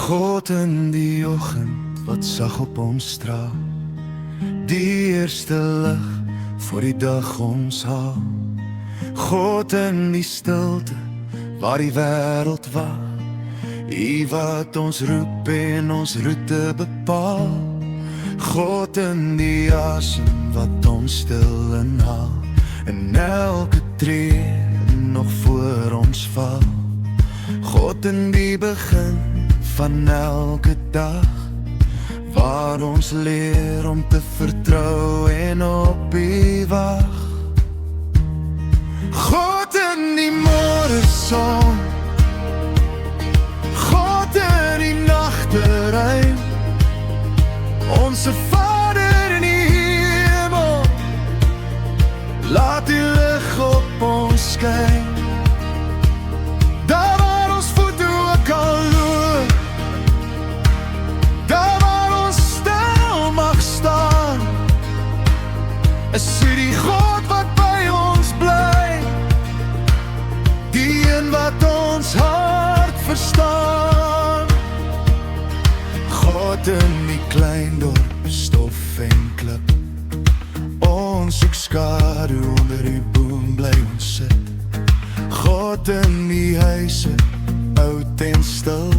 God in die oggend wat sag op ons straal, die eerste lig voor die dag ons haal. God in die stilte waar die wêreld wag, U wat ons roep en ons roete bepaal. God in die asem wat ons stil inhaal, en elke tree nog voor ons val. God in die begin van elke dag, waar ons leer om te vertrou en op U wag. God in die môreson, God in die nagteruim, onse Vader in die hemel, laat die lig op ons skyn. Daar waar ons voete ook al loop, daar waar ons stil mag staan, is U die God wat by ons bly, die een wat ons hart verstaan. God in die klein dorp, stof en klip, ons soek skadu onder die boom bly ons sit. God in die huise, oud en stil,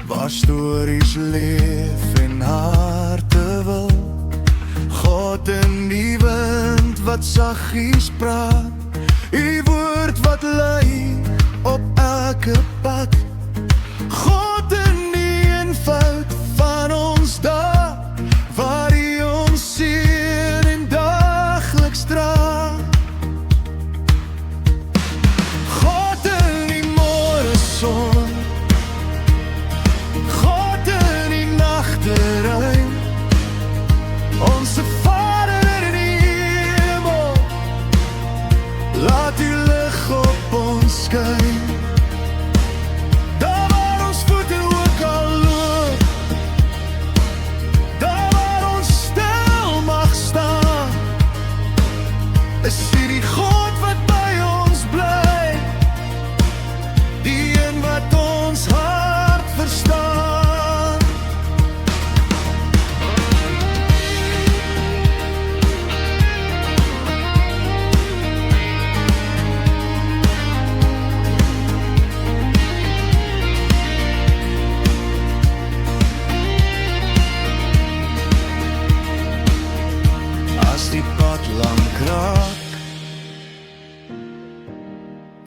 waar stories leef en harte wil. God in die wind wat saggies praat, U woord wat lei op elke pad. God in die eenvoud van ons dag, waar U ons seën en dagliks dra. God in die môreson, God in die nagteruim, onse Vader in die hemel, laat U lig op ons skyn. Daar waar ons voete ook al loop, daar waar ons stil mag staan, is U die God wat by ons bly, die een wat ons hart verstaan. As die pad lank raak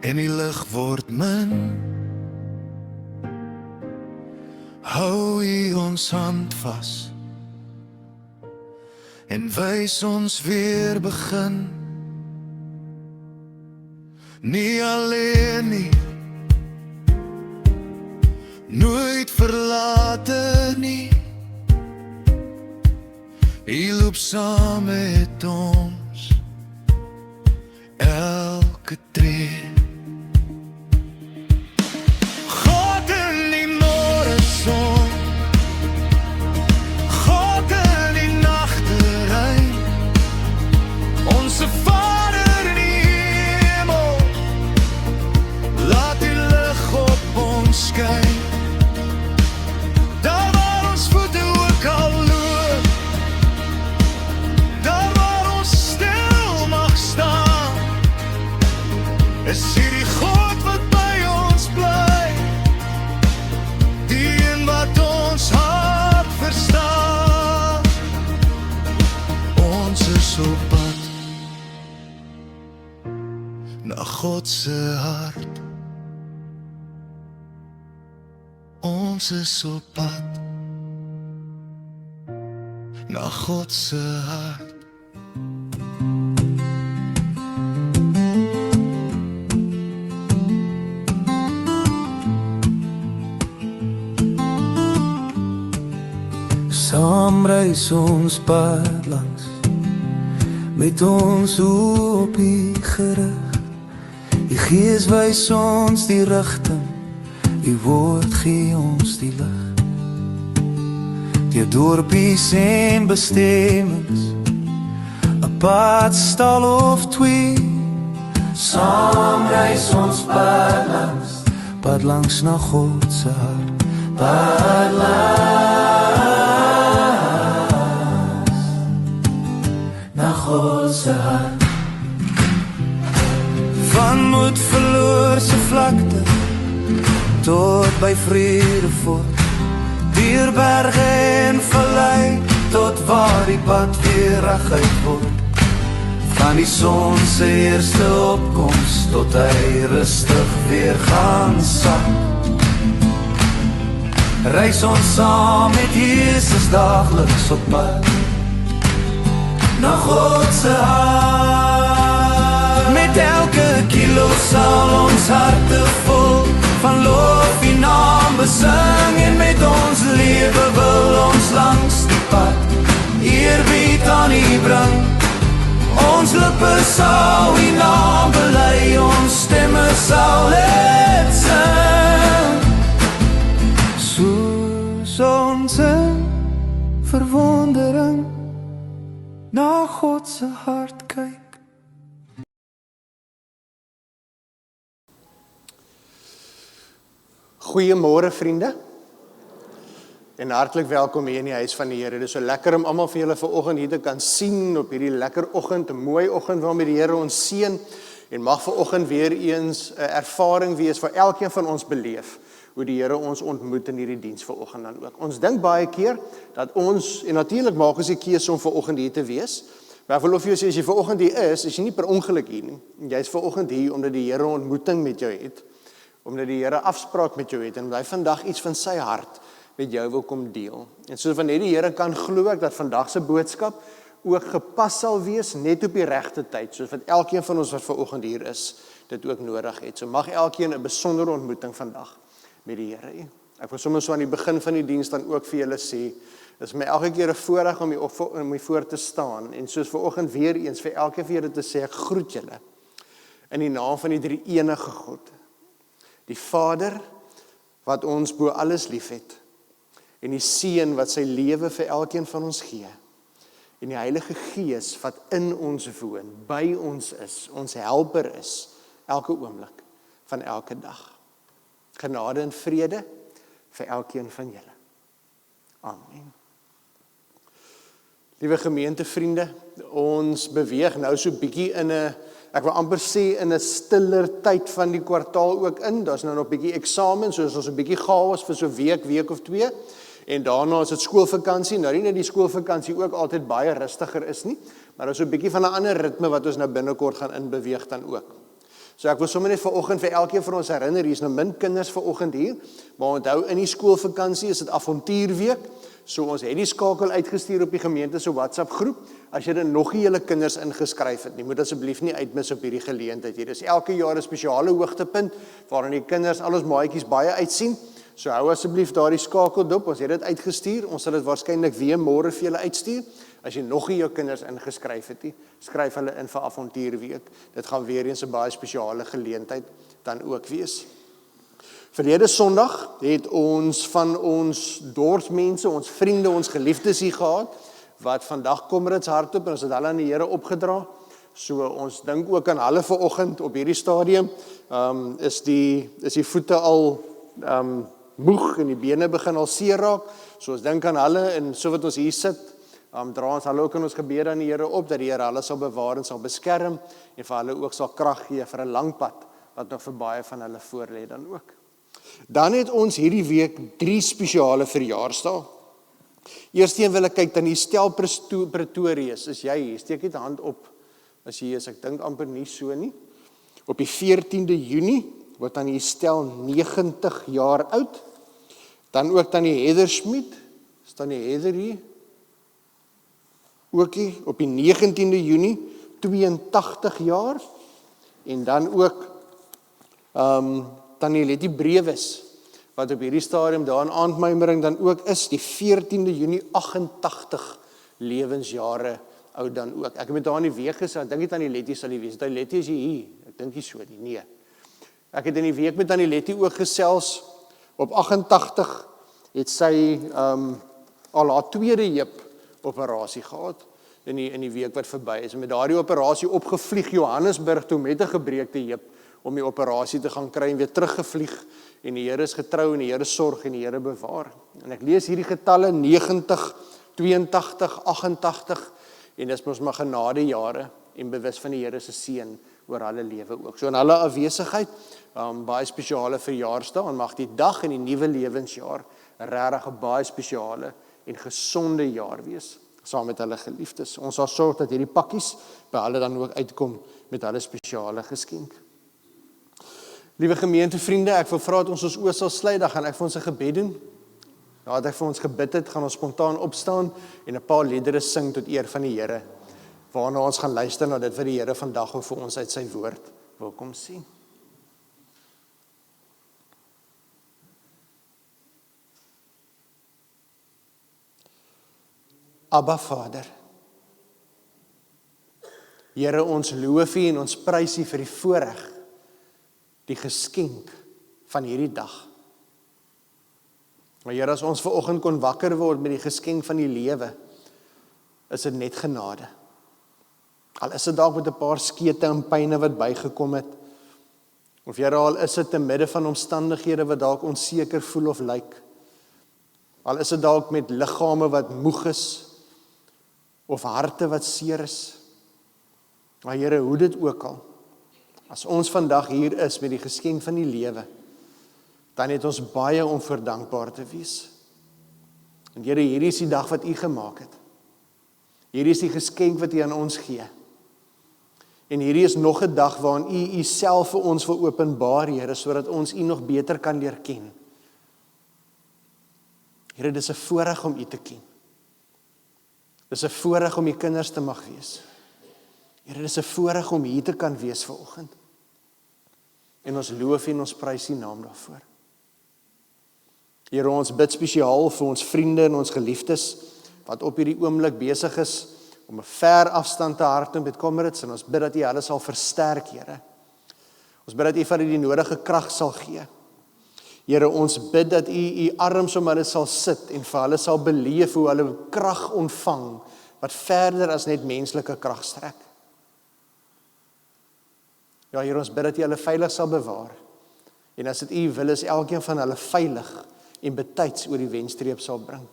en die lig word min, hou U ons hand vas en wys ons weer begin. Nie alleen nie, nooit verlate nie, U loop saam met ons elke tree. God in die môreson, God in die nagteruim, onse Vader in die hemel, laat die lig op ons skyn. Daar waar ons voete ook al loop, daar waar ons stil mag staan, is U die God wat by ons bly, die een wat ons hart verstaan. Ons is op pad na God se hart. Ons is op pad na God se hart. Saam reis ons pad langs, met ons op U gerig. U Gees wys ons die rigting, U woord gee ons die lig. Deur dorpies en bestemmings, 'n padstal of twee, saam reis ons pad langs na God se hart. pad laas na God se hart. Van moed verloor se vlakte tot by vrede voort, deur berge en vallei tot waar die pad weer reguit word. Van die son se eerste opkoms tot hy rustig weer gaan sak. Reis ons saam met Jesus daagliks op pad na God se hart. Met elke kilo sal ons harte vol van lof en naam besing, en met ons lewe wil ons langs die pad eerbied aan U bring. Ons lippe sal U naam bely, ons stemme sal het sing, soos ons in verwondering na God se hart kyk. Goeiemôre vriende, en hartlik welkom hier in die huis van die Here. Dit is so lekker om almal van julle vanoggend hier te kan sien op hierdie lekker oggend, 'n mooi oggend waarmee die Here ons seën, en mag vanoggend weer eens 'n ervaring wees vir elkeen van ons beleef, hoe die Here ons ontmoet in hierdie diens vanoggend dan ook. Ons dink baie keer dat ons, en natuurlik maak ons die keuse om vanoggend hier te wees, maar ek wil of jy sê, as jy vanoggend hier is jy nie per ongeluk hier nie. Jy is vanoggend hier omdat die Here 'n ontmoeting met jou het, omdat die Here afspraak met jou het, en hy vandag iets van sy hart met jou wil kom deel. En soos wanneer die Here kan, glo ek dat vandag se boodskap ook gepas sal wees, net op die regte tyd, soos wat elkeen van ons wat vanoggend hier is, dit ook nodig het. So mag elkeen 'n besondere ontmoeting vandag met die Here hê. Ek wil sommer so aan die begin van die diens dan ook vir julle sê, dit is my elke keer 'n voorreg om hier voor te staan, en soos vanoggend weer eens vir elkeen van julle te sê, ek groet julle in die naam van die drie enige God, die Vader wat ons bo alles liefhet, en die Seun wat sy lewe vir elkeen van ons gee, en die Heilige Gees wat in ons woon, by ons is, ons helper is, elke oomblik van elke dag. Genade en vrede vir elkeen van julle. Amen. Liewe gemeentevriende, ons beweeg nou so bietjie in 'n, ek wil amper sê, in 'n stiller tyd van die kwartaal ook in. Daar's nou nog 'n bietjie eksamen, so is ons 'n bietjie chaos vir so 'n week of twee. En daarna is dit skoolvakansie. Nou nie net die skoolvakansie ook altyd baie rustiger is nie, maar daar is so 'n bietjie van 'n ander ritme wat ons nou binnekort gaan inbeweeg dan ook. So ek wil sommer net vanoggend vir elkeen van ons herinner, hier is nou min kinders vanoggend hier, maar onthou in die skoolvakansie is dit avontuurweek. So ons het die skakel uitgestuur op die gemeente se WhatsApp groep. As jy dan nog nie julle kinders ingeskryf het nie, moet asseblief nie uitmis op hierdie geleentheid hier. Dis elke jaar 'n spesiale hoogtepunt waarin die kinders al ons maatjies baie uitsien. So hou asseblief daardie skakel dop. Ons het dit uitgestuur. Ons sal dit waarskynlik weer môre vir julle uitstuur. As jy nog nie jou kinders ingeskryf het nie, skryf hulle in vir avontuurweek. Dit gaan weer eens 'n baie spesiale geleentheid dan ook wees. Verlede Sondag het ons van ons dorpsmense, ons vriende, ons geliefdes hier gehad, wat vandag Komrits hardloop, en ons het hulle aan die Here opgedra. So ons dink ook aan hulle vanoggend op hierdie stadium. Is die voete al moeg en die bene begin al seer raak. So ons dink aan hulle, en so wat ons hier sit, dra ons hulle ook in ons gebede aan die Here op, dat die Here hulle sal bewaar en sal beskerm, en vir hulle ook sal krag gee vir 'n lang pad, wat nog vir baie van hulle voorlê dan ook. Dan het ons hierdie week 3 spesiale verjaarsdae. Eersteen wil ek kyk dan die Stel Pretorius. Is jy hier? Steek net 'n hand op as jy is. Ek dink amper nie so nie. Op die 14de Junie word dan die Stel 90 jaar oud. Dan ook dan die Heather Smit. Is dan die Heather hier? Ookie op die 19de Junie 82 jaar. En dan ook Tannie Letty Brewes, wat op hierdie stadium daar in aandmymering dan ook is, die 14de Junie 88 lewensjare oud dan ook. Ek het met haar in die week gesê, ek dink nie Tannie Letty sal hier wees. Tannie Letty is hier, ek dink nie so nie, nee. Ek het in die week met Tannie Letty ook gesels, op 88 het sy al haar tweede heup operasie gehad, in die week wat verby is. En met daardie operasie opgevlieg Johannesburg toe met 'n gebreekte heup, om die operasie te gaan kry en weer teruggevlieg, en die Here is getrou en die Here sorg en die Here bewaar. En ek lees hierdie getalle 90, 82, 88, en dis mos maar genadejare en bewus van die Here se seën oor hulle lewe ook. So in hulle afwesigheid, baie spesiale verjaarsdag, en mag die dag in die nuwe lewensjaar regtig 'n baie spesiale en gesonde jaar wees, saam met hulle geliefdes. Ons sal sorg dat hierdie pakkies by hulle dan ook uitkom met hulle spesiale geskenk. Liewe gemeentevriende, ek wil vra dat ons oë sal sluit, dan gaan ek vir ons 'n gebed doen. Nadat ek vir ons gebid het, gaan ons spontaan opstaan en 'n paar liedere sing tot eer van die Here, waarna ons gaan luister na dit wat die Here vandag ook vir ons uit sy woord wil kom sien. Abba Vader, Here, ons loof U en ons prys U vir die voorreg, die geskenk van hierdie dag. Maar Here, as ons vanoggend kon wakker word met die geskenk van die lewe, is dit net genade. Al is dit dalk met 'n paar skete en pyne wat bygekom het, of Here, al is dit te midde van omstandighede wat dalk onseker voel of lyk, al is dit dalk met liggame wat moeg is, of harte wat seer is, maar Here, hoe dit ook al, as ons vandag hier is met die geskenk van die lewe, dan het ons baie om voor dankbaar te wees. En Here, hierdie is die dag wat U gemaak het. Hierdie is die geskenk wat U aan ons gee. En hierdie is nog 'n dag waarin U self vir ons wil openbaar, Here, sodat ons U nog beter kan leer ken. Here, dis 'n voorreg om U te ken. Dis 'n voorreg om U kinders te mag wees. Here, dis 'n voorreg om hier te kan wees vanoggend. En ons loof en ons prys U naam daarvoor. Here, ons bid spesiaal vir ons vriende en ons geliefdes, wat op hierdie oomblik besig is om 'n ver afstand te hardloop met Comrades, en ons bid dat U hulle sal versterk, Here. Ons bid dat U vir hulle die nodige krag sal gee. Here, ons bid dat U arms om hulle sal sit en vir hulle sal beleef hoe hulle krag ontvang, wat verder as net menslike krag strek. Ja, Here, ons bid dat U hulle veilig sal bewaar. En as dit U wil is, elkeen van hulle veilig en betyds oor die wenstreep sal bring.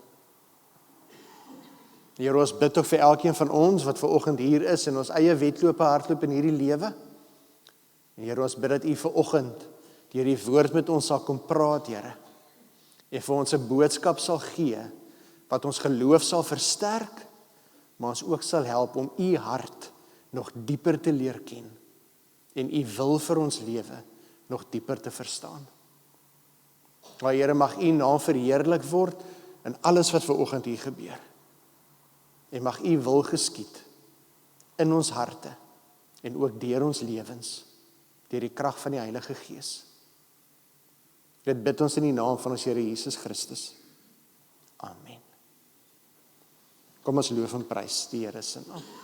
Here, ons bid ook vir elkeen van ons wat vanoggend hier is en ons eie wedlope hardloop in hierdie lewe. En Here, ons bid dat U vanoggend deur die woord met ons sal kom praat, Here. En vir ons 'n boodskap sal gee wat ons geloof sal versterk, maar ons ook sal help om U hart nog dieper te leer ken en U wil vir ons lewe nog dieper te verstaan. Maar Here, mag U naam verheerlik word in alles wat vanoggend hier gebeur. En mag U wil geskied in ons harte en ook deur ons lewens, deur die krag van die Heilige Gees. Dit bid ons in die naam van ons Here Jesus Christus. Amen. Kom ons loof en prys die Here se naam. Van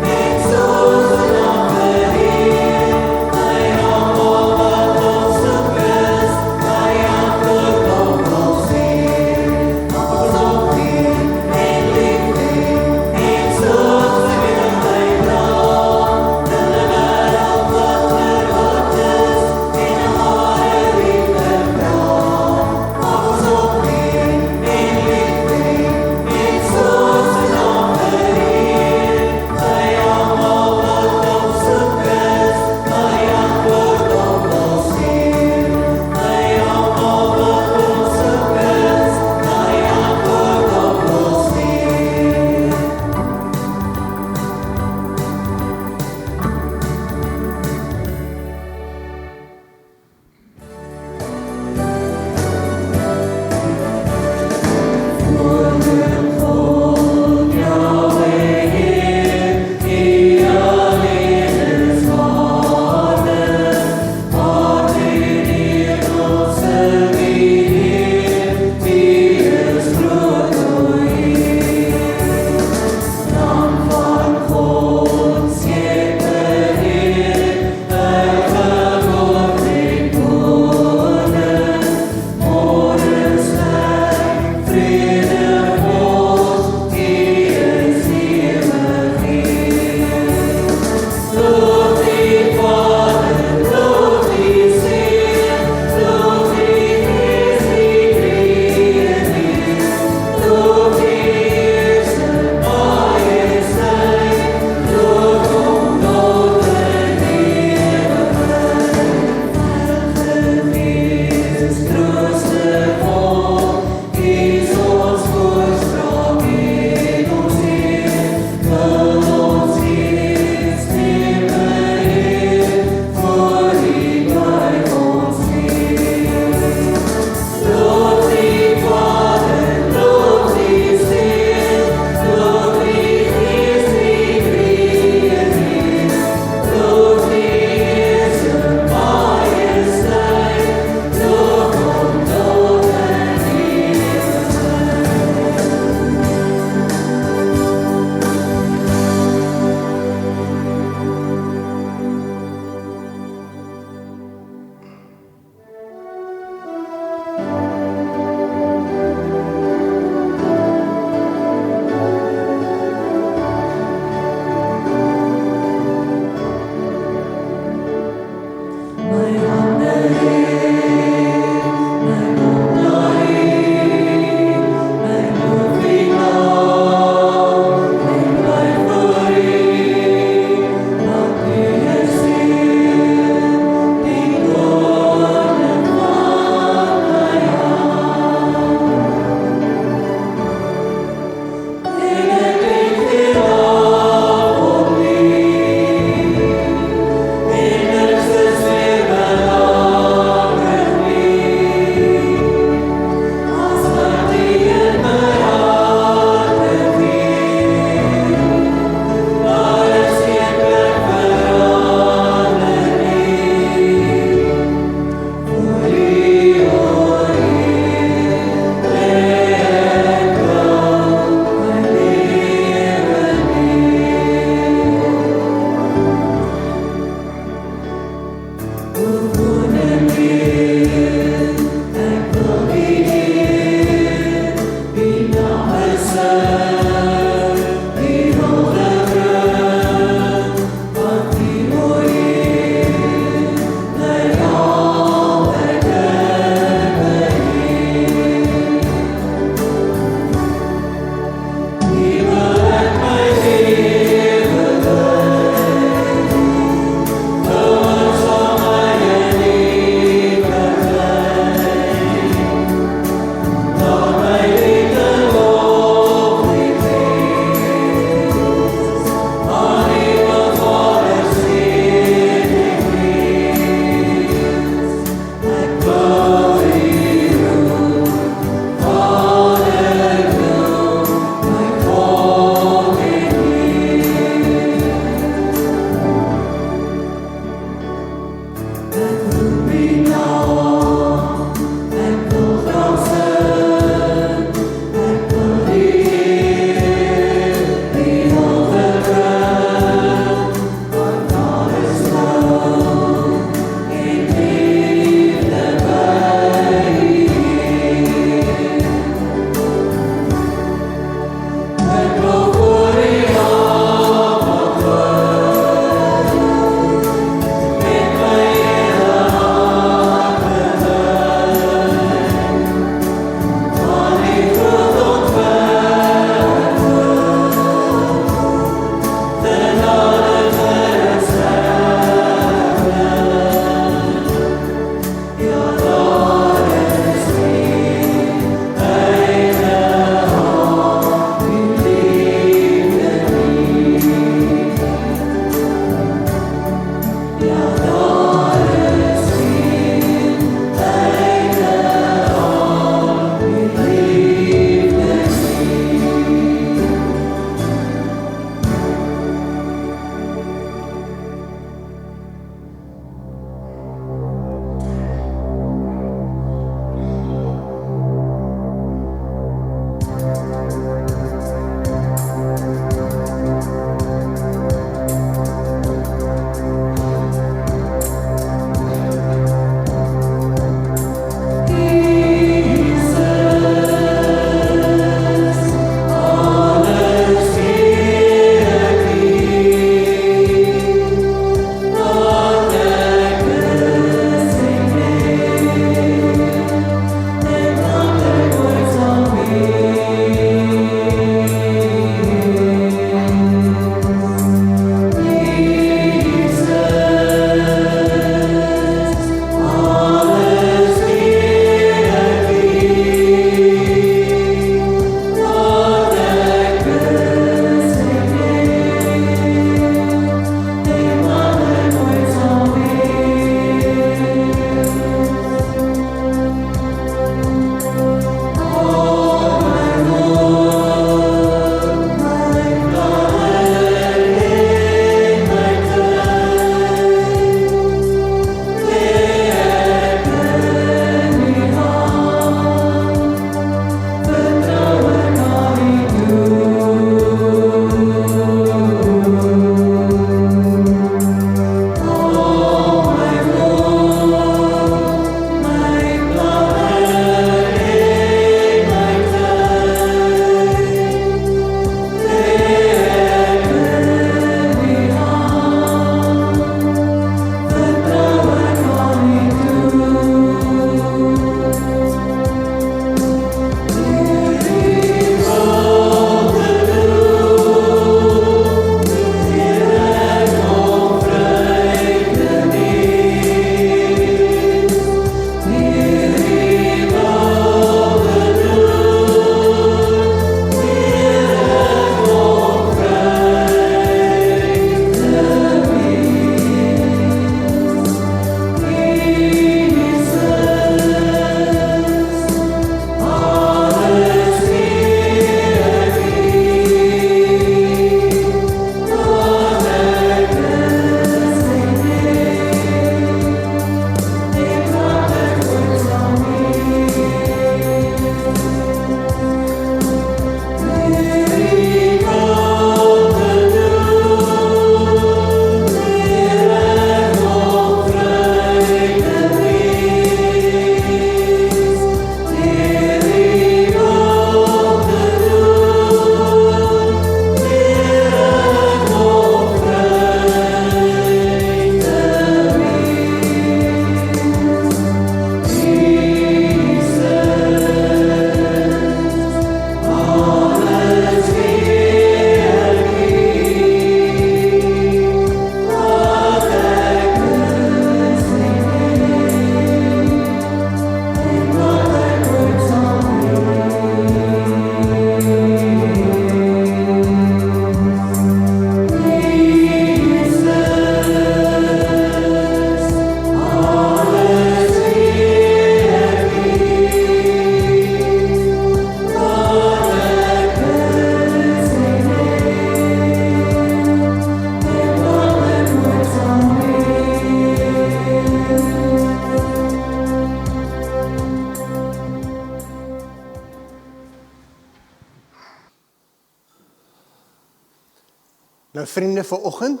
Nou vriende, vanoggend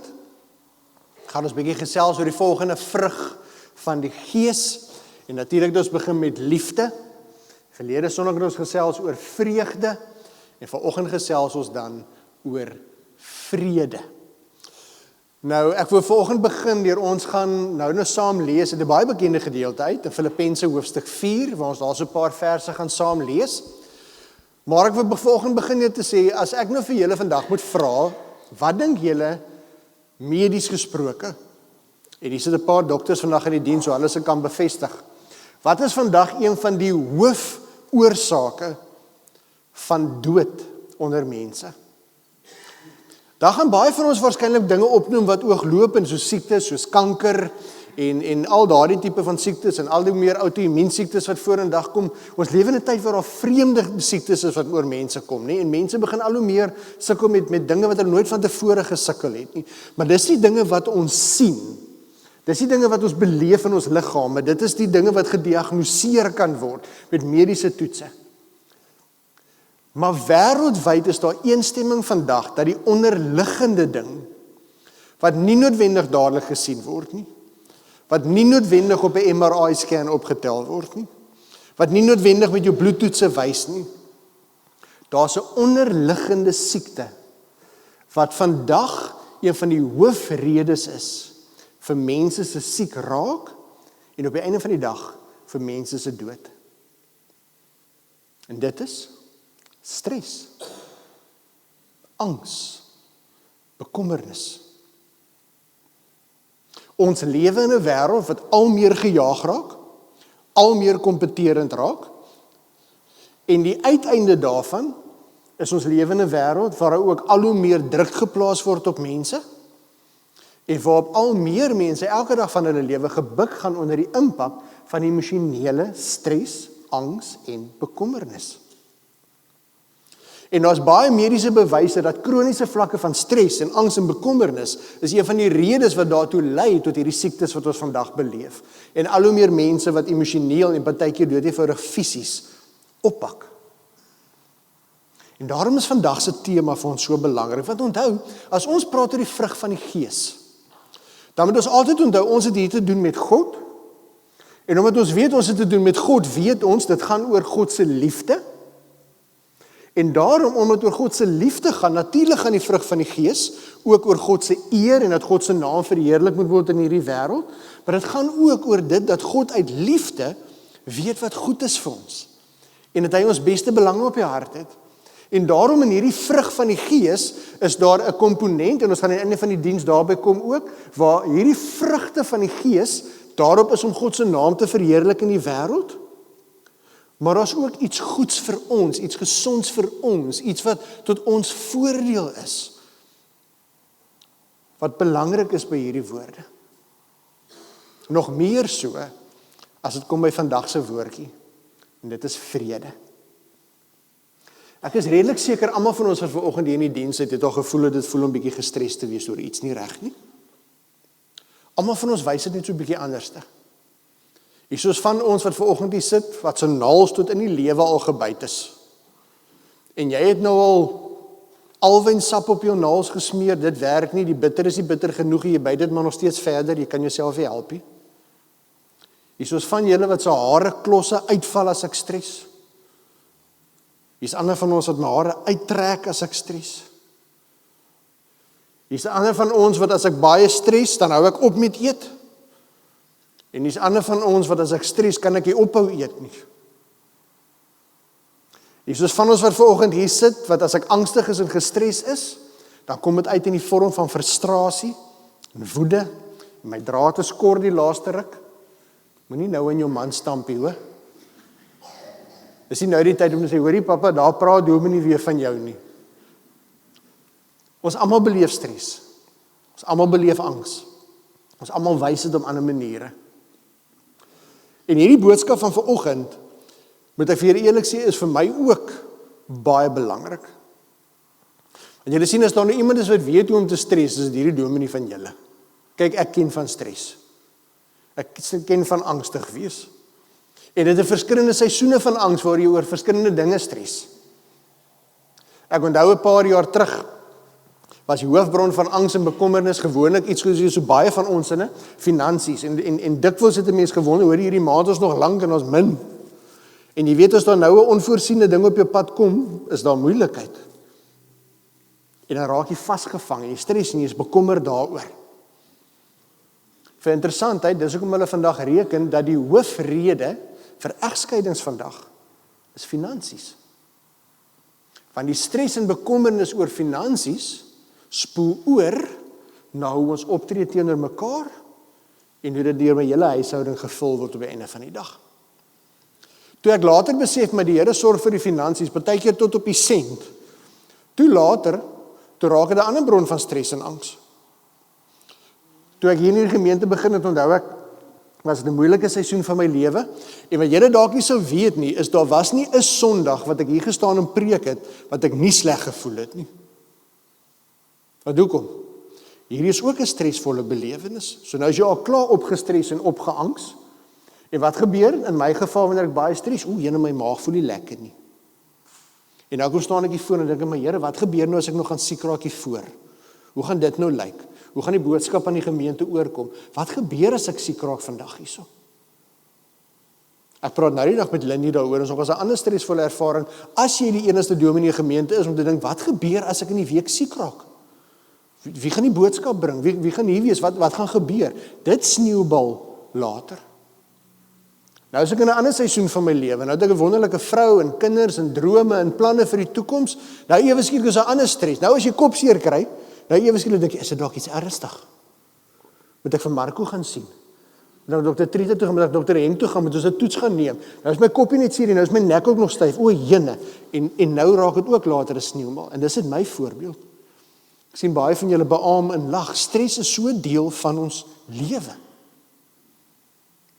gaan ons bietjie gesels oor die volgende vrug van die Gees. En natuurlik het ons begin met liefde. Verlede Sondag het ons gesels oor vreugde. En vanoggend gesels ons dan oor vrede. Nou, ek wil vanoggend begin deur ons gaan nou saam lees uit 'n baie bekende gedeelte uit, in Filippense hoofstuk 4, waar ons daar so 'n paar verse gaan saam lees. Maar ek wil vanoggend begin net te sê, as ek nou vir julle vandag moet vra, wat dink julle medies gesproke? En hier sit 'n paar dokters vandag in die diens, so hulle se kan bevestig. Wat is vandag een van die hoofoorsake van dood onder mense? Daar gaan baie van ons waarskynlik dinge opnoem wat ooglopend, soos siektes, soos kanker en al daardie tipe van siektes en al die meer outoimmuunsiektes wat vorendag kom. Ons lewe in 'n tyd waar daar vreemde siektes is wat oor mense kom, nie? En mense begin al hoe meer sukkel met dinge wat hulle nooit van tevore gesukkel het nie. Maar dis die dinge wat ons sien. Dis die dinge wat ons beleef in ons liggame. Dit is die dinge wat gediagnoseer kan word met mediese toetse. Maar wêreldwyd is daar eensstemming vandag dat die onderliggende ding, wat nie noodwendig dadelik gesien word nie, wat nie noodwendig op 'n MRI-scan opgetel word nie, wat nie noodwendig met jou bloedtoetse wys nie, daar's 'n onderliggende siekte, wat vandag een van die hoofredes is vir mense se siek raak, en op die einde van die dag, vir mense se dood. En dit is stres, angs, bekommernis. Ons lewe in 'n wêreld wat al meer gejaag raak, al meer kompeterend raak, en die uiteinde daarvan is ons lewe in 'n wêreld waar ook al hoe meer druk geplaas word op mense, en waarop al meer mense elke dag van hulle lewe gebuk gaan onder die impak van emosionele stres, angs en bekommernis. En daar's baie mediese bewyse dat kroniese vlakke van stres en angs en bekommernis is een van die redes wat daartoe lei tot hierdie siektes wat ons vandag beleef. En al hoe meer mense wat emosioneel en partykeer dood-eenvoudig fisies oppak. En daarom is vandag se tema vir ons so belangrik, want onthou, as ons praat oor die vrug van die Gees, dan moet ons altyd onthou, ons het hier te doen met God, en omdat ons weet ons het te doen met God, weet ons, dit gaan oor God se liefde, en daarom, omdat oor God se liefde gaan, natuurlik gaan die vrug van die Gees, ook oor God se eer, en dat God se naam verheerlik moet word in hierdie wêreld, maar dit gaan ook oor dit, dat God uit liefde weet wat goed is vir ons, en dat hy ons beste belange op die hart het. En daarom in hierdie vrug van die Gees is daar 'n komponent, en ons gaan aan die einde van die diens daarby kom ook, waar hierdie vrugte van die Gees, daarop is om God se naam te verheerlik in die wêreld, maar daar's ook iets goeds vir ons, iets gesonds vir ons, iets wat tot ons voordeel is, wat belangrik is by hierdie woorde. Nog meer so, as dit kom by vandag se woordjie, en dit is vrede. Ek is redelik seker, almal van ons wat vanoggend hier in die diens het al gevoel dat dit voel om bietjie gestres te wees oor iets nie reg nie. Almal van ons wys dit net so bietjie anderste. Hier soos van ons wat vanoggend hier sit, wat se naels tot in die lewe al gebyt is. En jy het nou al alwynsap op jou naels gesmeer, dit werk nie, die bitter is nie bitter genoeg, jy byt dit maar nog steeds verder, jy kan jouself nie help nie. Hier soos van julle wat se hare klosse uitval as ek stres. Hier's ander van ons wat my hare uittrek as ek stres. Hier's ander van ons wat as ek baie stres, dan hou ek op met eet. En hier's ander van ons wat as ek stres, kan ek nie ophou eet nie. Hier's dus van ons wat vanoggend hier sit, wat as ek angstig is en gestres is, dan kom dit uit in die vorm van frustrasie en woede, en my draad is kort die laaste ruk. Moenie nou in jou man stampie, hoor. Dis nie nou die tyd om te sê, hoorie papa, daar praat dominee weer van jou nie. Ons almal beleef stres. Ons almal beleef angs. Ons almal wys dit op ander maniere. En hierdie boodskap van vanoggend, moet ek vir julle eerlik sê, is vir my ook baie belangrik. En julle sien, as daar nou iemand is wat weet hoe om te stres, is dit hierdie dominee van julle. Kyk, ek ken van stres. Ek ken van angstig wees. En dit is verskillende seisoene van angs waar jy oor verskillende dinge stres. Ek onthou 'n paar jaar terug, Was die hoofbron van angs en bekommernis gewoonlik iets so baie van ons in, finansies. En dikwels het 'n mens gewonder, hoor hierdie maand ons nog lank en ons min. En jy weet as daar nou 'n onvoorsiene ding op jou pad kom, is daar moeilikheid. En dan raak jy vasgevang en jy stres en jy is bekommerd daaroor. Vir interessantheid, dis hoekom hulle vandag reken dat die hoofrede vir egskeidings vandag is finansies. Want die stres en bekommernis oor finansies spoel oor na hoe ons optree teenoor mekaar en hoe dit deur my hele huishouding gevul word op die einde van die dag. Toe ek later besef, maar die Here sorg vir die finansies, partykeer tot op die sent. Toe later, toe raak dit 'n ander bron van stres en angs. Toe ek hier in die gemeente begin het, onthou ek, was dit 'n moeilike seisoen van my lewe, en wat julle dalk nie sou weet nie, is daar was nie 'n Sondag wat ek hier gestaan en preek het, wat ek nie sleg gevoel het nie. Wat hoekom? Hierdie is ook 'n stresvolle belewenis. So nou is jy al klaar opgestres en opgeangs. En wat gebeur? In my geval, wanneer ek baie stres, jene my maag voel nie lekker nie. En nou kom staan ek hier voor en dink ek, my Here, wat gebeur nou as ek nog gaan siek raak hier voor? Hoe gaan dit nou lyk? Hoe gaan die boodskap aan die gemeente oorkom? Wat gebeur as ek siek raak vandag hierso? Ek praat nou die dag met Lindy daaroor, en so was 'n ander stresvolle ervaring, as jy die enigste dominee in die gemeente is, om te dink, wat gebeur as ek in die week siek raak? Wie gaan die boodskap bring? Wie gaan hier wees? Wat gaan gebeur? Dit sneeubal later. Nou is ek in 'n ander seisoen van my lewe. Nou het ek 'n wonderlike vrou en kinders en drome en planne vir die toekoms. Nou ewe skielik is 'n ander stres. Nou as jy kopseer kry, nou ewe skielik dink jy, is dit dalk iets ernstig? Moet ek vir Marco gaan sien? Nou dokter Trita toe gaan, moet ek dokter Henk toe gaan, moet ons 'n toets gaan neem. Nou is my kopie net seer en nou is my nek ook nog styf. O, jene. En nou raak dit ook later 'n sneeuwmal. En dis net my voorbeeld. Ek sien baie van julle beaam en lag. Stres is so 'n deel van ons lewe.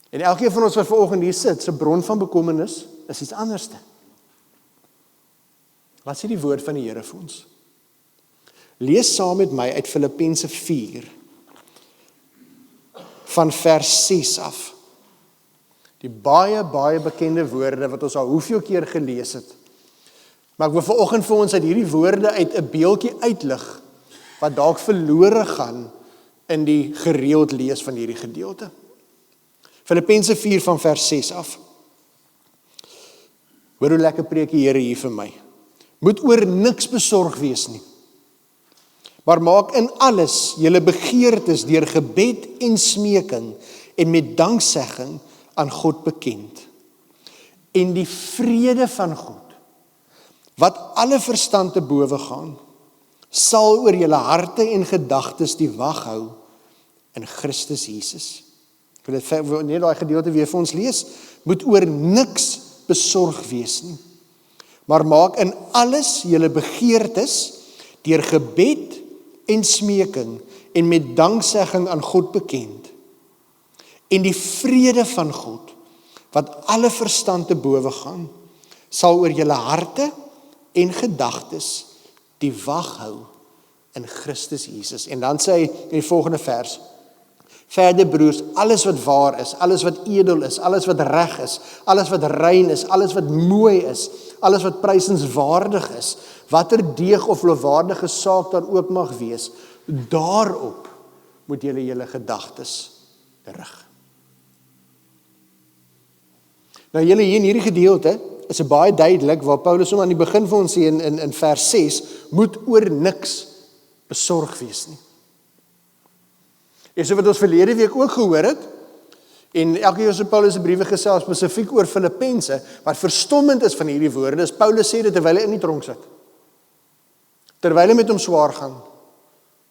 En elkeen van ons wat vanoggend hier sit, se bron van bekommernis is iets anderste. Wat sê die woord van die Here vir ons? Lees saam met my uit Filippense 4 van vers 6 af. Die baie bekende woorde wat ons al hoeveel keer gelees het. Maar ek wil vanoggend vir ons uit hierdie woorde uit 'n beeldjie uitlig wat dalk verlore gaan in die gereeld lees van hierdie gedeelte. Filippense 4 van vers 6 af. Hoor hoe lekker preek die Here hier vir my. Moet oor niks besorg wees nie. Maar maak in alles julle begeertes deur gebed en smeking en met danksegging aan God bekend. En die vrede van God, wat alle verstand te bowe gaan, sal oor julle harte en gedagtes die wag hou in Christus Jesus. Ek wil net daai gedeelte weer vir ons lees. Moet oor niks besorg wees nie. Maar maak in alles julle begeertes deur gebed en smeking en met danksegging aan God bekend. En die vrede van God, wat alle verstand te bowe gaan, sal oor julle harte en gedagtes die wag hou in Christus Jesus. En dan sê hy in die volgende vers, verder broers, alles wat waar is, alles wat edel is, alles wat reg is, alles wat rein is, alles wat mooi is, alles wat prysenswaardig is, watter deeg of lofwaardige saak daar ook mag wees, daarop moet julle julle gedagtes rig. Nou julle hier in hierdie gedeelte is baie duidelik waar Paulus hom aan die begin van ons sê in vers 6, moet oor niks besorg wees nie. En so wat ons verlede week ook gehoor het, en elke keer as Paulus se briewe gesels spesifiek oor Filippense, wat verstommend is van hierdie woorde, is Paulus sê dit terwyl hy in die tronk sit. Terwyl hy met hom swaar gaan,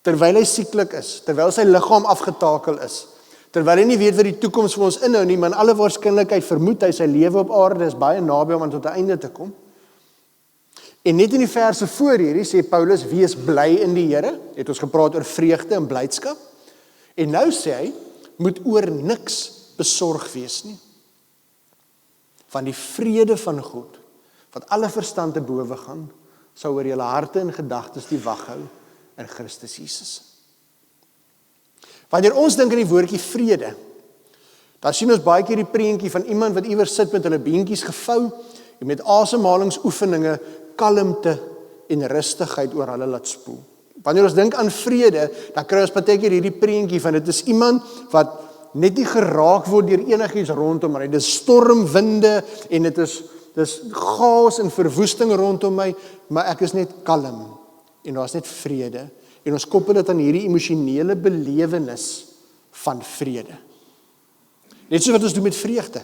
terwyl hy sieklik is, terwyl sy liggaam afgetakel is, terwyl hy nie weet wat die toekoms vir ons inhou nie, maar in alle waarskynlikheid vermoed hy sy lewe op aarde is baie naby om aan tot 'n einde te kom. En net in die verse voor hierdie sê Paulus, wees bly in die Here, het ons gepraat oor vreugde en blydskap, en nou sê hy, moet oor niks besorg wees nie. Van die vrede van God, wat alle verstand te bowe gaan, sou oor julle harte en gedagtes die wag hou in Christus Jesus. Wanneer ons dink aan die woordjie vrede, dan sien ons baie keer die prentjie van iemand wat iewers sit met hulle beentjies gevou en met asemhalingsoefeninge kalmte en rustigheid oor hulle laat spoel. Wanneer ons dink aan vrede, dan kry ons partykeer hierdie prentjie van dit is iemand wat net nie geraak word deur enigiets rondom my. Dit is stormwinde en dit is chaos en verwoesting rondom my, maar ek is net kalm en daar is net vrede. En ons koppel dit aan hierdie emosionele belewenis van vrede. Net so wat ons doen met vreugde.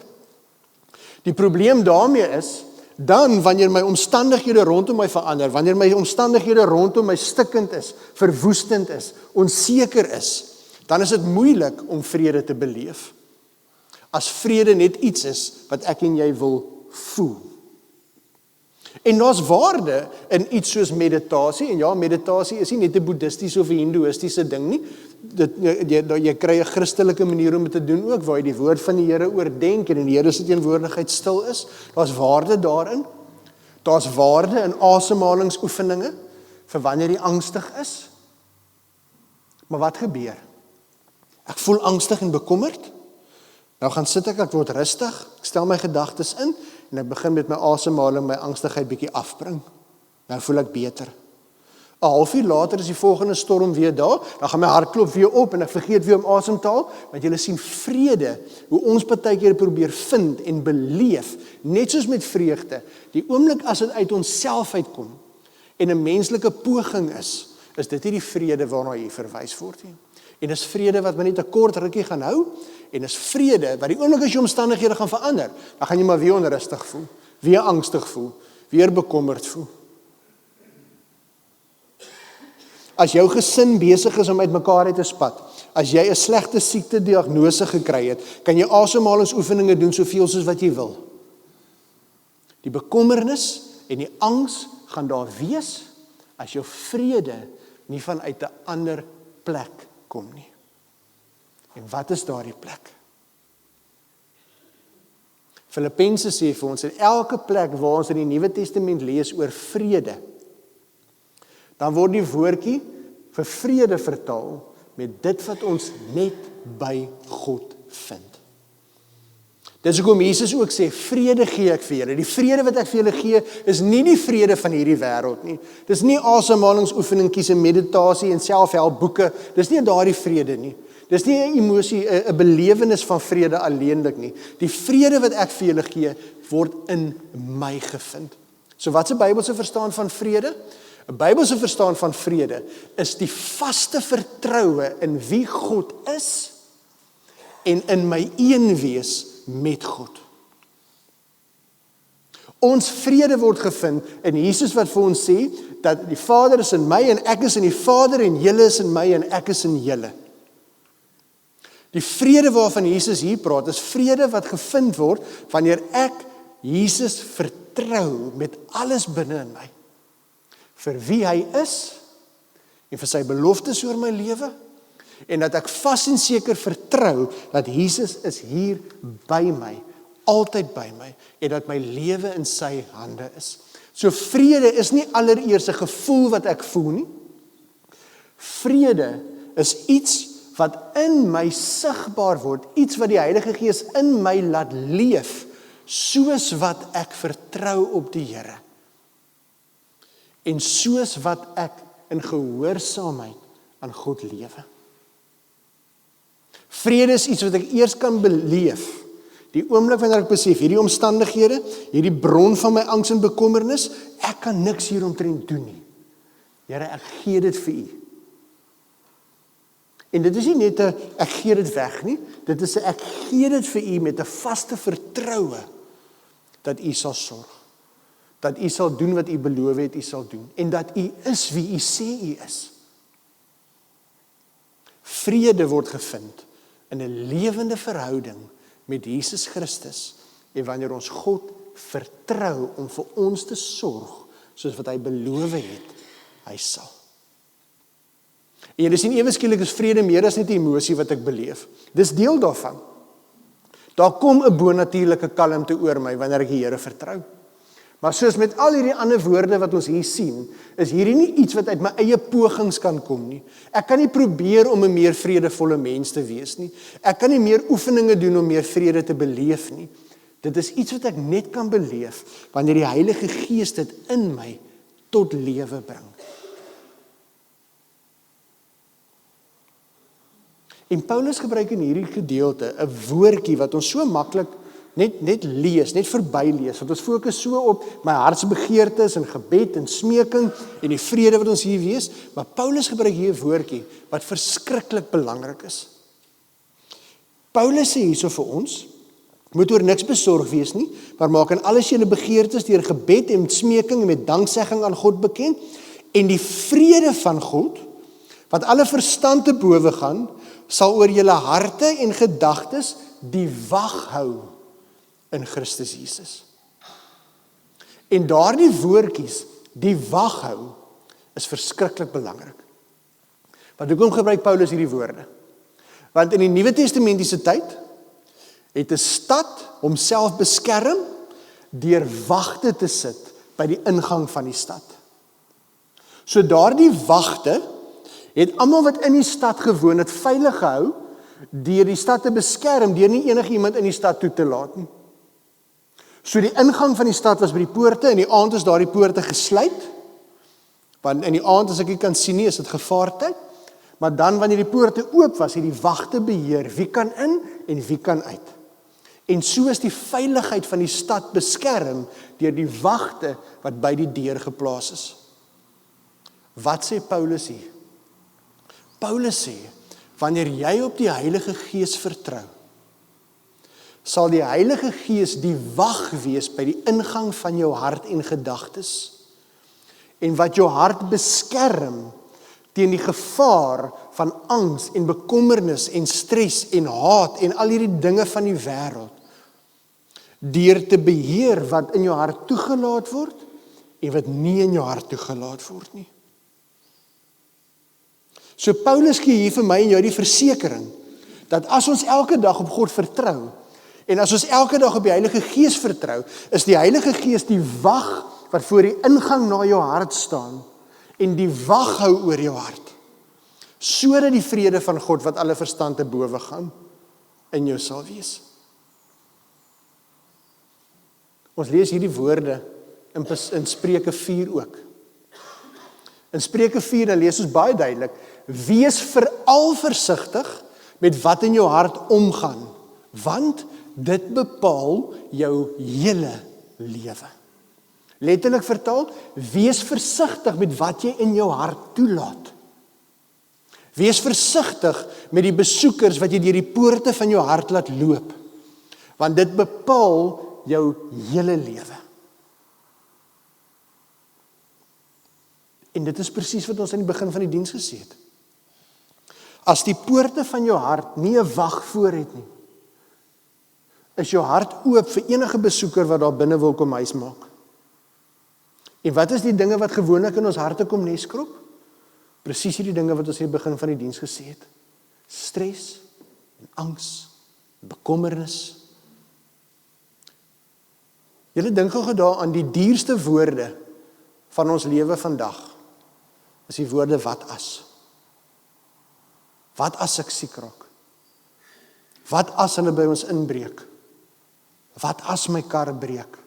Die probleem daarmee is, dan wanneer my omstandighede rondom my verander, wanneer my omstandighede rondom my stikkend is, verwoestend is, onseker is, dan is dit moeilik om vrede te beleef. As vrede net iets is wat ek en jy wil voel. En daar's waarde in iets soos meditasie, en ja, meditasie is nie net 'n boeddhistiese of 'n hindoeïstiese ding nie. Jy kry 'n Christelike manier om dit te doen ook, waar jy die woord van die Here oordenk en in die Here se teenwoordigheid stil is. Daar's waarde daarin. Daar's waarde in asemhalingsoefeninge vir wanneer jy angstig is. Maar wat gebeur? Ek voel angstig en bekommerd. Nou gaan sit ek word rustig, ek stel my gedagtes in en ek begin met my asemhaling my angstigheid bietjie afbring. Nou voel ek beter. 'n Halfuur later is die volgende storm weer daar, dan gaan my hart klop weer op en ek vergeet weer om asem te haal, want julle sien vrede, hoe ons partykeer probeer vind en beleef, net soos met vreugde, die oomblik as dit uit onsself uitkom en 'n menslike poging is dit nie die vrede waarna hier verwys word nie. En is vrede wat my net 'n kort rukkie gaan hou, en is vrede wat die oomblik as jou omstandighede gaan verander, dan gaan jy maar weer onrustig voel, weer angstig voel, weer bekommerd voel. As jou gesin besig is om uitmekaar uit te spat, as jy 'n slegte siekte diagnose gekry het, kan jy asemhalingsoefeninge doen soveel soos wat jy wil. Die bekommernis en die angs gaan daar wees as jou vrede nie vanuit 'n ander plek kom nie. En wat is daardie plek? Filippense sê vir ons, in elke plek waar ons in die Nuwe Testament lees oor vrede, dan word die woordjie vir vrede vertaal met dit wat ons net by God vind. Dis hoekom Jesus ook sê, vrede gee ek vir julle. Die vrede wat ek vir julle gee, is nie die vrede van hierdie wêreld nie. Dis nie asemhalingsoefeningkies en meditasie en selfhelpboeke. Dis nie daardie vrede nie. Dis nie 'n emosie, 'n belewenis van vrede alleenlik nie. Die vrede wat ek vir julle gee, word in my gevind. So wat is 'n Bybelse verstaan van vrede? 'n Bybelse verstaan van vrede is die vaste vertroue in wie God is en in my een wees met God. Ons vrede word gevind in Jesus wat vir ons sê, dat die Vader is in my en ek is in die Vader en julle is in my en ek is in julle. Die vrede waarvan Jesus hier praat, is vrede wat gevind word wanneer ek Jesus vertrou met alles binne in my. Vir wie hy is en vir sy beloftes oor my lewe, en dat ek vas en seker vertrou dat Jesus is hier by my, altyd by my, en dat my lewe in sy hande is. So vrede is nie allereers 'n gevoel wat ek voel nie. Vrede is iets wat in my sigbaar word, iets wat die Heilige Gees in my laat leef, soos wat ek vertrou op die Here. En soos wat ek in gehoorsaamheid aan God lewe. Vrede is iets wat ek eers kan beleef, die oomblik wanneer ek besef, hierdie omstandighede, hierdie bron van my angs en bekommernis, ek kan niks hieromtrent doen nie. Here, ek gee dit vir U. En dit is nie net 'n ek gee dit weg nie, dit is 'n ek gee dit vir U met 'n vaste vertroue dat U sal sorg. Dat U sal doen wat U beloof het U sal doen, en dat U is wie U sê U is. Vrede word gevind in 'n lewende verhouding met Jesus Christus, en wanneer ons God vertrou om vir ons te sorg, soos wat hy beloof het, hy sal. En jy sien, ewe skielik is vrede meer as net 'n emosie wat ek beleef. Dis deel daarvan. Daar kom 'n bonatuurlike kalmte oor my wanneer ek die Here vertrou. Maar soos met al hierdie ander woorde wat ons hier sien, is hierdie nie iets wat uit my eie pogings kan kom nie. Ek kan nie probeer om 'n meer vredevolle mens te wees nie. Ek kan nie meer oefeninge doen om meer vrede te beleef nie. Dit is iets wat ek net kan beleef wanneer die Heilige Gees dit in my tot lewe bring. En Paulus gebruik in hierdie gedeelte 'n woordjie wat ons so maklik net lees, net verbylees, want ons fokus so op my hartsbegeertes en gebed en smeking en die vrede wat ons hier wees, maar Paulus gebruik hier 'n woordjie wat verskriklik belangrik is. Paulus sê hierso vir ons, moet oor niks besorg wees nie, maar maak in alles julle begeertes deur gebed en smeking en met danksegging aan God bekend, en die vrede van God, wat alle verstand te bowe gaan, sal oor julle harte en gedagtes die wag hou in Christus Jesus. En daardie woordjies, die wag hou, is verskriklik belangrik. Want hoekom gebruik Paulus hierdie woorde? Want in die Nuwe Testamentiese tyd, het 'n stad homself beskerm deur wagte te sit by die ingang van die stad. So daardie wagte het almal wat in die stad gewoon het veilig gehou deur die stad te beskerm, deur nie enigiemand in die stad toe te laat nie. So die ingang van die stad was by die poorte, en die aand is daardie poorte gesluit, want in die aand as ek nie kan sien nie, is dit gevaartyd, maar dan wanneer die poorte oop was, het die wagte beheer, wie kan in en wie kan uit. En so is die veiligheid van die stad beskerm deur die wagte wat by die deur geplaas is. Wat sê Paulus hier? Paulus sê, wanneer jy op die Heilige Gees vertrou, sal die Heilige Gees die wag wees by die ingang van jou hart en gedagtes, en wat jou hart beskerm teen die gevaar van angs en bekommernis en stres en haat en al hierdie dinge van die wêreld, deur te beheer wat in jou hart toegelaat word en wat nie in jou hart toegelaat word nie. So Paulus gee hier vir my en jou die versekering, dat as ons elke dag op God vertrou, en as ons elke dag op die Heilige Gees vertrou, is die Heilige Gees die wag wat voor die ingang na jou hart staan, en die wag hou oor jou hart, sodat die vrede van God wat alle verstand te bowe gaan, in jou sal wees. Ons lees hierdie woorde in Spreuke 4 ook. In Spreuke 4 dan lees ons baie duidelik, wees veral versigtig met wat in jou hart omgaan, want dit bepaal jou hele lewe. Letterlik vertaal, wees versigtig met wat jy in jou hart toelaat. Wees versigtig met die besoekers wat jy deur die poorte van jou hart laat loop, want dit bepaal jou hele lewe. En dit is presies wat ons aan die begin van die diens gesê het. As die poorte van jou hart nie 'n wag voor het nie, is jou hart oop vir enige besoeker wat daar binne wil kom huis maak. En wat is die dinge wat gewoonlik in ons harte kom neskrop? Presies hierdie dinge wat ons aan die begin van die diens gesê het. Stres en angs, bekommernis. Julle dink gou daaraan die dierste woorde van ons lewe vandag, is die woorde wat as. Wat as ek siek raak? Wat as hulle by ons inbreek? Wat as my kar breek?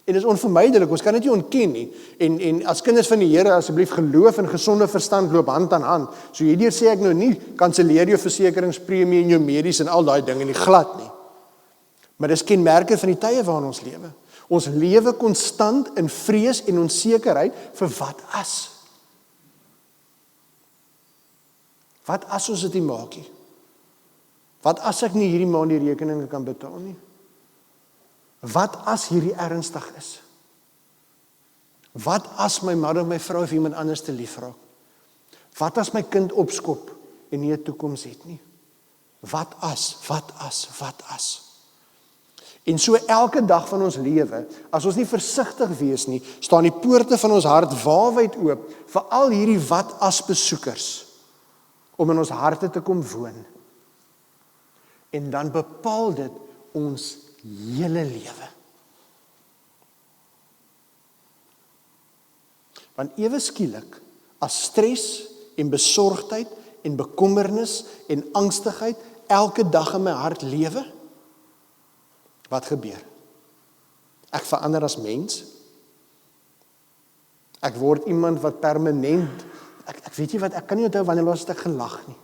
En dit is onvermydelik, ons kan dit nie ontken nie. En as kinders van die Here, asseblief geloof en gesonde verstand loop hand aan hand. So hierdeur sê ek nou nie, kanselleer jou versekeringspremie en jou medies en al daai dinge nie, glad nie. Maar dis kenmerke van die tye waarin ons lewe. Ons lewe konstant in vrees en onsekerheid vir wat as. Wat as ons dit nie maak nie? Wat as ek nie hierdie maand die rekeninge kan betaal nie? Wat as hierdie ernstig is? Wat as my man of my vrou of iemand anders te lief raak? Wat as my kind opskop en nie 'n toekoms het nie? Wat as? En so elke dag van ons lewe, as ons nie versigtig wees nie, staan die poorte van ons hart waawyd oop vir al hierdie wat as besoekers om in ons harte te kom woon. En dan bepaal dit ons hele lewe. Want ewe skielik, as stres en besorgdheid en bekommernis en angstigheid elke dag in my hart lewe, wat gebeur? Ek verander as mens. Ek word iemand wat permanent, ek weet nie wat, ek kan nie onthou wanneer laas ek gelag nie.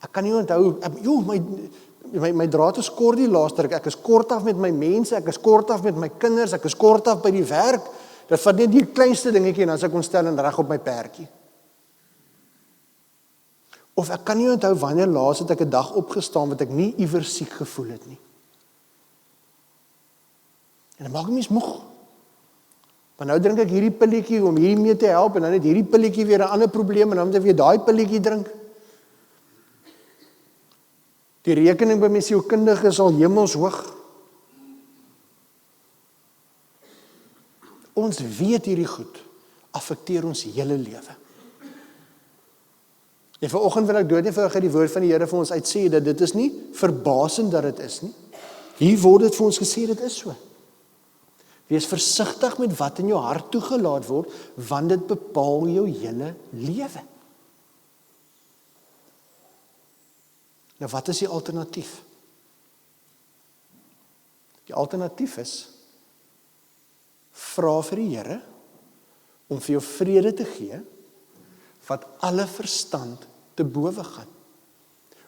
Ek kan nie onthou, my draad is kort die laaste ruk, ek is kort af met my mense, ek is kort af met my kinders, ek is kort af by die werk, dit vat net die kleinste dingetjie en as ek ontstel en reg op my perdjie. Of ek kan nie onthou wanneer laas het ek 'n dag opgestaan wat ek nie iewers siek gevoel het nie. En dit maak my mens moeg. Want nou drink ek hierdie pilletjie om hierdie mee te help en dan het hierdie pilletjie weer 'n ander probleem en dan moet ek weer daai pilletjie drink. Die rekening by my sielkundige is al hemelshoog. Ons weet hierdie goed affekteer ons hele lewe. En vanoggend wil ek dood nie vir die woord van die Here vir ons uitsê dat dit is nie verbasend dat dit is nie. Hier word dit vir ons gesê dit is so. Wees versigtig met wat in jou hart toegelaat word, want dit bepaal jou hele lewe. Nou wat is die alternatief? Die alternatief is, vra vir die Here om vir jou vrede te gee, wat alle verstand te bowe gaan.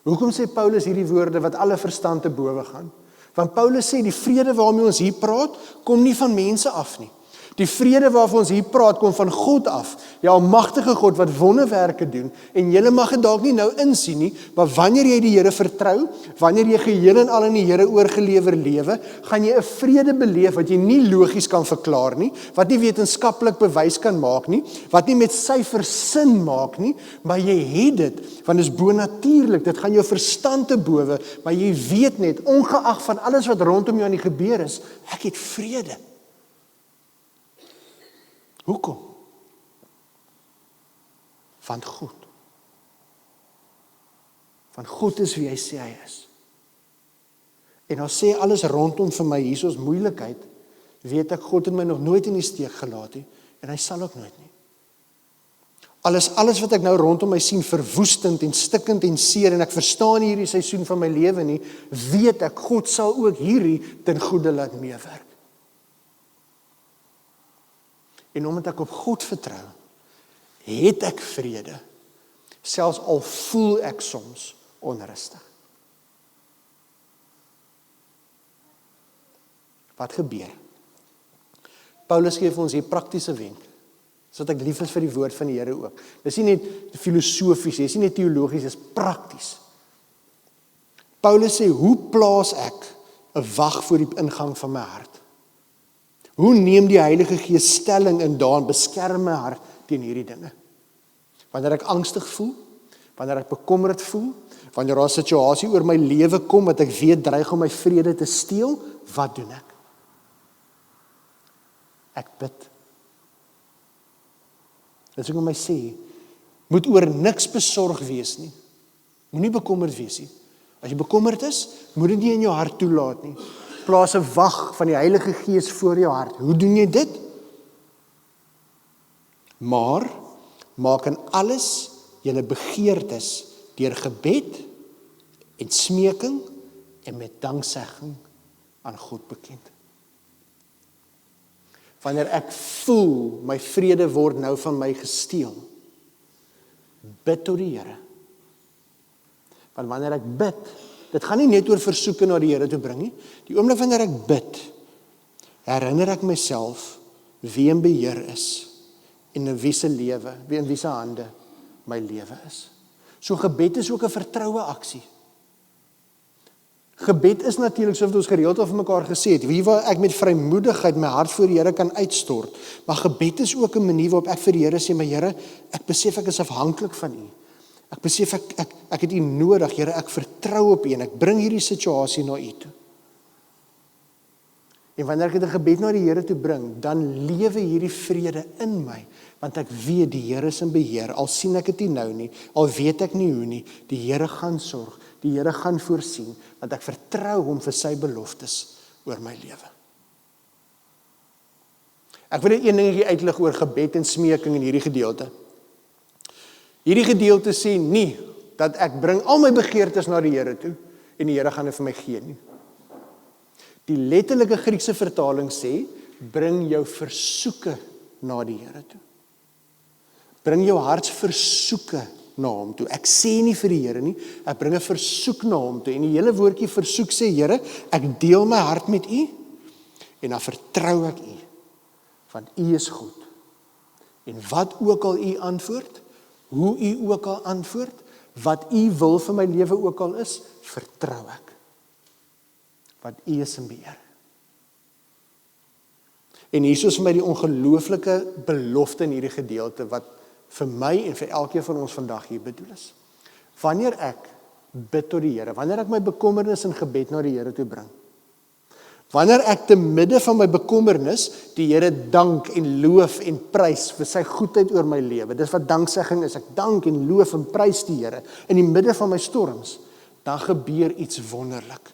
Hoekom sê Paulus hierdie woorde wat alle verstand te bowe gaan? Want Paulus sê die vrede waarmee ons hier praat, kom nie van mense af nie. Die vrede waarvan ons hier praat, kom van God af. Die almagtige God wat wonderwerke doen. En jy mag dit dalk nie nou insien nie, maar wanneer jy die Here vertrou, wanneer jy geheel en al in die Here oorgelewer lewe, gaan jy 'n vrede beleef wat jy nie logies kan verklaar nie, wat nie wetenskaplik bewys kan maak nie, wat nie met syfers sin maak nie, maar jy het dit, want dit is bonatuurlik, dit gaan jou verstand te bowe, maar jy weet net, ongeag van alles wat rondom jou aan die gebeur is, ek het vrede. Hoekom? Van God. Van God is wie hy sê hy is. En al sê alles rondom vir my hier is moeilikheid, weet ek God het my nog nooit in die steek gelaat nie, en hy sal ook nooit nie. Alles wat ek nou rondom my sien verwoestend en stikkend en seer, en ek verstaan hierdie seisoen van my lewe nie, weet ek God sal ook hierdie ten goeie laat meewerk. En omdat ek op God vertrou, het ek vrede, selfs al voel ek soms onrustig. Wat gebeur? Paulus gee vir ons hier praktiese wenk, sodat ek lief is vir die woord van die Here ook. Dis nie net filosofies, dis nie net teologies, dis prakties. Paulus sê, hoe plaas ek 'n wag voor die ingang van my hart? Hoe neem die Heilige Gees stelling in daan, beskerm my hart teen hierdie dinge? Wanneer ek angstig voel, wanneer ek bekommerd voel, wanneer daar 'n situasie oor my lewe kom wat ek weet dreig om my vrede te steel, wat doen ek? Ek bid. Dit is hoekom hy sê, moet oor niks besorg wees nie. Moenie bekommerd wees nie. As jy bekommerd is, moet dit nie in jou hart toelaat nie. Plaas 'n wag van die Heilige Gees voor jou hart. Hoe doen jy dit? Maar, maak in alles julle begeertes deur gebed en smeking en met danksegging aan God bekend. Wanneer ek voel, my vrede word nou van my gesteel, bid tot die Here. Want wanneer ek bid, dit gaan nie net oor versoeke na die Here toe bring nie. Die oomblik wanneer ek bid, herinner ek myself wie in beheer is en in wie se lewe, wie in wie se hande my lewe is. So gebed is ook 'n vertroue aksie. Gebed is natuurlik, soos ons gereeld al vir mekaar gesê het, wie waar ek met vrymoedigheid my hart voor die Here kan uitstort, maar gebed is ook 'n manier waarop ek vir die Here sê, my Here, ek besef ek is afhanklik van U. Ek besef ek het U nodig, Here, ek vertrou op U en ek bring hierdie situasie na U toe. En wanneer ek 'n gebed na die Here toe bring, dan lewe hierdie vrede in my, want ek weet die Here is in beheer, al sien ek dit nie nou nie, al weet ek nie hoe nie, die Here gaan sorg, die Here gaan voorsien, want ek vertrou hom vir sy beloftes oor my lewe. Ek wil net een dingetjie uitlig oor gebed en smeking in hierdie gedeelte. Hierdie gedeelte sê nie dat ek bring al my begeertes na die Here toe en die Here gaan dit vir my gee nie. Die letterlike Griekse vertaling sê, bring jou versoeke na die Here toe. Bring jou hartsversoeke na hom toe. Ek sê nie vir die Here nie, ek bring 'n versoek na hom toe. En die hele woordjie versoek sê, Here, ek deel my hart met U en dan vertrou ek U, want U is goed. En wat ook al U antwoord, hoe U ook al antwoord, wat U wil vir my lewe ook al is, vertrou ek. Want U is in beheer. En hier is vir my die ongelooflike belofte in hierdie gedeelte wat vir my en vir elkeen van ons vandag hier bedoel is. Wanneer ek bid tot die Here, wanneer ek my bekommernis in gebed na die Here toe bring, wanneer ek te midde van my bekommernis die Here dank en loof en prys vir sy goedheid oor my lewe, dis wat danksegging is, ek dank en loof en prys die Here in die midde van my storms, dan gebeur iets wonderlik.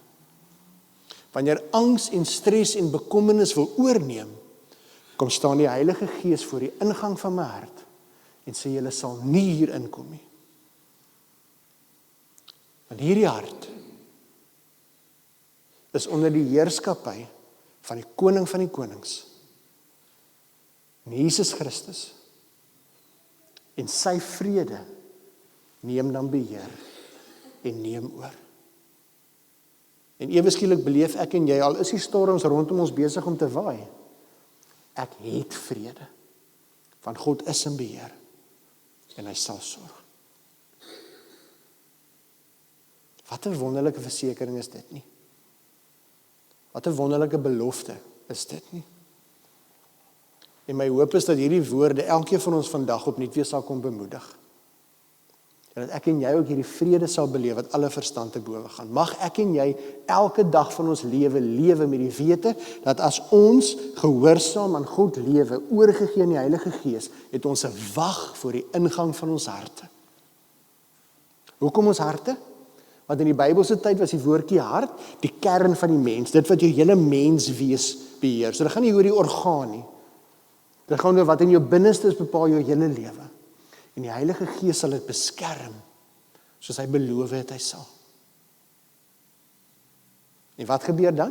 Wanneer angs en stres en bekommernis wil oorneem, kom staan die Heilige Gees voor die ingang van my hart en sê, julle sal nie hier inkom nie. Want hierdie hart is onder die heerskappy van die koning van die konings, Jesus Christus. En sy vrede neem dan beheer en neem oor. En ewe skielik beleef ek en jy, al is die storms rondom ons besig om te waai, ek het vrede, want God is in beheer en hy sal sorg. Wat 'n wonderlike versekering is dit nie? Wat 'n wonderlike belofte is dit nie? En my hoop is dat hierdie woorde elkeen van ons vandag opnuut weer sal kom bemoedig. En dat ek en jy ook hierdie vrede sal beleef wat alle verstand te bowe gaan. Mag ek en jy elke dag van ons lewe met die wete dat as ons gehoorsaam aan God lewe, oorgegee aan die Heilige Gees, het ons 'n wag voor die ingang van ons harte. Hoekom ons harte? Want in die Bybelse tyd was die woordjie hart die kern van die mens, dit wat jou hele menswees beheer. So dit gaan nie oor die orgaan nie. Dit gaan oor wat in jou binneste is, bepaal jou hele lewe. En die Heilige Gees sal dit beskerm, soos hy beloof het hy sal. En wat gebeur dan?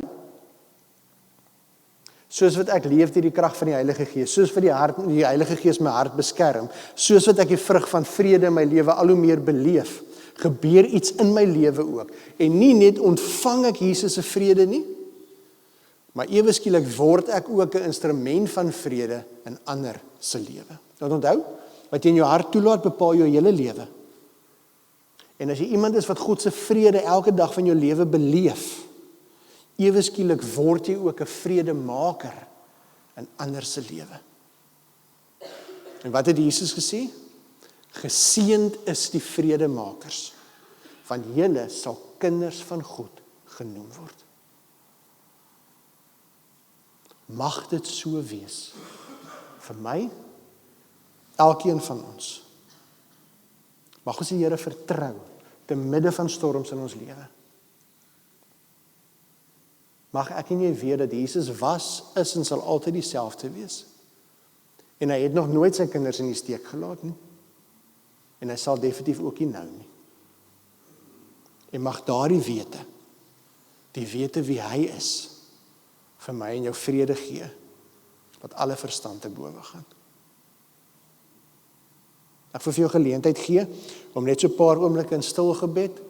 Soos wat ek leef deur die krag van die Heilige Gees, soos wat die Heilige Gees my hart beskerm, soos wat ek die vrug van vrede in my lewe al hoe meer beleef, gebeur iets in my lewe ook. En nie net ontvang ek Jesus se vrede nie, maar ewe skielik word ek ook 'n instrument van vrede in ander se lewe. Want onthou, wat jy in jou hart toelaat, bepaal jou hele lewe. En as jy iemand is wat God se vrede elke dag van jou lewe beleef, ewe skielik word jy ook 'n vredemaker in ander se lewe. En wat het Jesus gesê? Geseënd is die vredemakers, want julle sal kinders van God genoem word. Mag dit so wees vir my, elkeen van ons. Mag ons die Here vertrou te midde van storms in ons lewe. Mag ek en jy weet dat Jesus was, is en sal altyd dieselfde wees. En hy het nog nooit sy kinders in die steek gelaat nie. En hy sal definitief ook nie nou nie. En mag daardie wete, die wete wie hy is, vir my en jou vrede gee, wat alle verstand te bowe gaan. Ek wil vir jou geleentheid gee, om net so 'n paar oomblikke in stil gebed,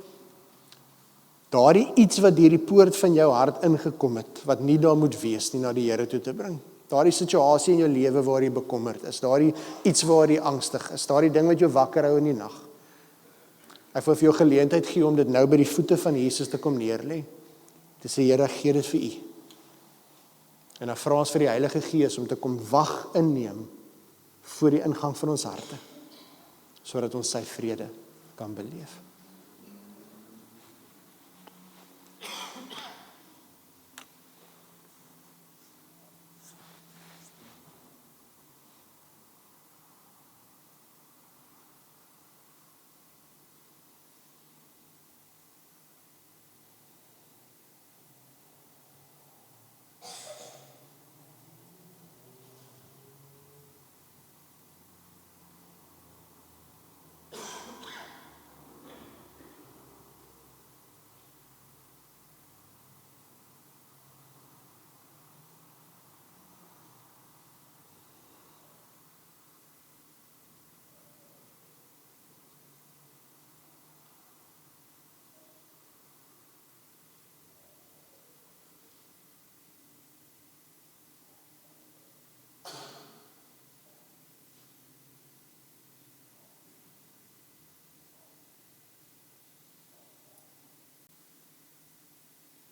daardie iets wat deur die poort van jou hart ingekom het, wat nie daar moet wees nie, na die Here toe te bring. Daardie situasie in jou lewe waar jy bekommerd is, daardie iets waar jy angstig is, daardie ding wat jou wakker hou in die nag. Ek wil vir jou geleentheid gee om dit nou by die voete van Jesus te kom neerlê. Te sê, Here, gee dit vir U. En dan vra ons vir die Heilige Gees om te kom wag inneem voor die ingang van ons harte, sodat ons sy vrede kan beleef.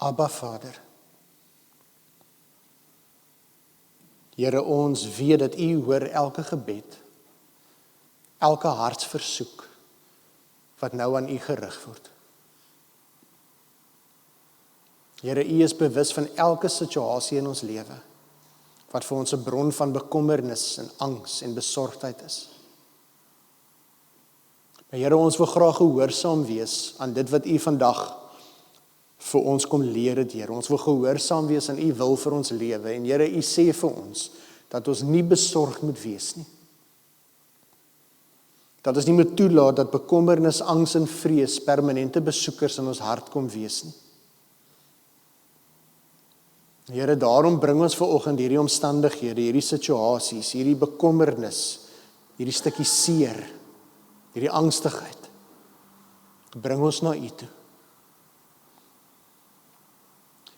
Abba Vader. Here, ons weet dat U hoor elke gebed, elke hartsversoek wat nou aan U gerig word. Here, U is bewus van elke situasie in ons lewe wat vir ons 'n bron van bekommernis en angs en besorgdheid is. Maar Here, ons wil graag gehoorsaam wees aan dit wat U vandag vir ons kom leer het, Here. Ons wil gehoorsaam wees aan U wil vir ons lewe. En Here, U sê vir ons dat ons nie besorgd moet wees nie. Dat ons nie moet toelaat dat bekommernis, angs en vrees permanente besoekers in ons hart kom wees nie. Here, daarom bring ons vanoggend hierdie omstandighede, hierdie situasies, hierdie bekommernis, hierdie stukkie seer, hierdie angstigheid, bring ons na U toe.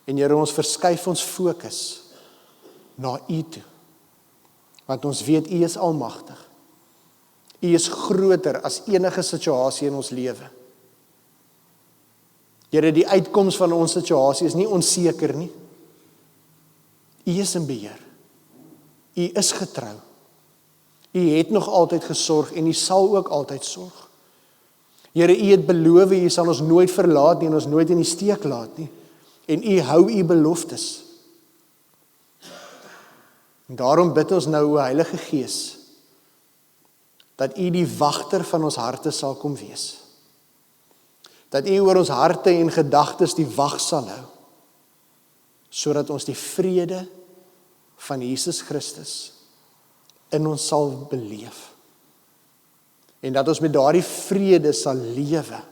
En Here, ons verskuif ons fokus na U toe, want ons weet U is almagtig. U is groter as enige situasie in ons lewe. Here, die uitkoms van ons situasie is nie onseker nie. U is in beheer. U is getrou. U het nog altyd gesorg en U sal ook altyd sorg. Here, U het beloof, U sal ons nooit verlaat nie en ons nooit in die steek laat nie. En U hou U beloftes. En daarom bid ons nou, o Heilige Gees, dat U die wagter van ons harte sal kom wees. Dat U oor ons harte en gedagtes die wag sal hou, sodat ons die vrede van Jesus Christus in ons sal beleef. En dat ons met daardie vrede sal lewe.